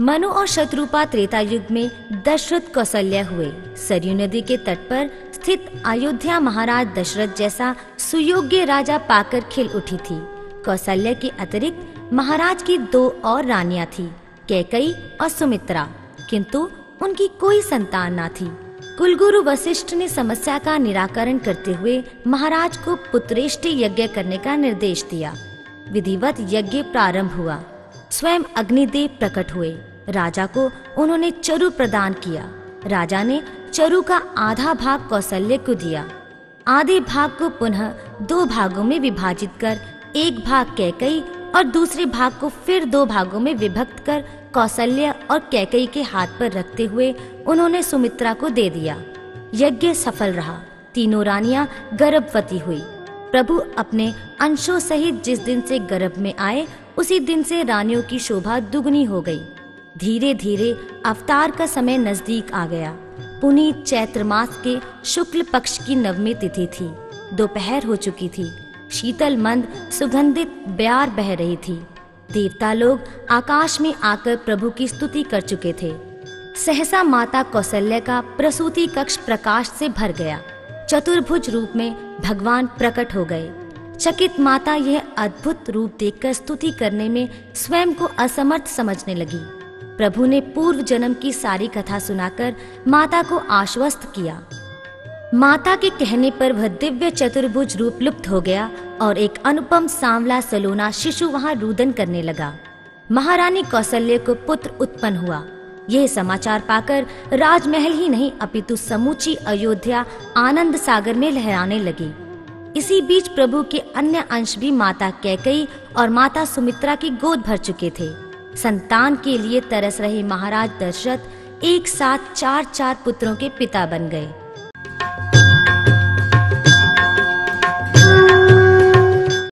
मनु और शत्रुपा त्रेता युग में दशरथ कौशल्या हुए। सरयू नदी के तट पर स्थित अयोध्या महाराज दशरथ जैसा सुयोग्य राजा पाकर खिल उठी थी। कौशल्या के अतिरिक्त महाराज की 2 और रानियां थी, कैकेयी और सुमित्रा, किंतु उनकी कोई संतान न थी। कुलगुरु वशिष्ठ ने समस्या का निराकरण करते हुए महाराज को पुत्रेष्टि यज्ञ करने का निर्देश दिया। विधिवत यज्ञ प्रारंभ हुआ। स्वयं अग्निदेव प्रकट हुए। राजा को उन्होंने चरु प्रदान किया। राजा ने चरु का आधा भाग कौशल्य को दिया। आधे भाग को पुनः 2 भागों में विभाजित कर एक भाग कैकेयी और दूसरे भाग को फिर 2 भागों में विभक्त कर कौशल्य और कैकेयी के हाथ पर रखते हुए उन्होंने सुमित्रा को दे दिया। यज्ञ सफल रहा। तीनों रानियां गर्भवती हुई। प्रभु अपने अंशों सहित जिस दिन से गर्भ में आए उसी दिन से रानियों की शोभा दुगनी हो गई। धीरे धीरे अवतार का समय नजदीक आ गया। पुनीत चैत्र मास के शुक्ल पक्ष की 9वीं तिथि थी। दोपहर हो चुकी थी। शीतल मंद सुगंधित ब्यार बह रही थी। देवता लोग आकाश में आकर प्रभु की स्तुति कर चुके थे। सहसा माता कौशल्या का प्रसूति कक्ष प्रकाश से भर गया। चतुर्भुज रूप में भगवान प्रकट हो गए। चकित माता यह अद्भुत रूप देखकर स्तुति करने में स्वयं को असमर्थ समझने लगी। प्रभु ने पूर्व जन्म की सारी कथा सुनाकर माता को आश्वस्त किया। माता के कहने पर वह दिव्य चतुर्भुज रूप लुप्त हो गया और एक अनुपम सांवला सलोना शिशु वहां रुदन करने लगा। महारानी कौशल्य को पुत्र उत्पन्न हुआ। यह समाचार पाकर राजमहल ही नहीं अपितु समूची अयोध्या आनंद सागर में लहराने लगी। इसी बीच प्रभु के अन्य अंश भी माता कैकेयी और माता सुमित्रा की गोद भर चुके थे। संतान के लिए तरस रहे महाराज दशरथ एक साथ 4 पुत्रों के पिता बन गए।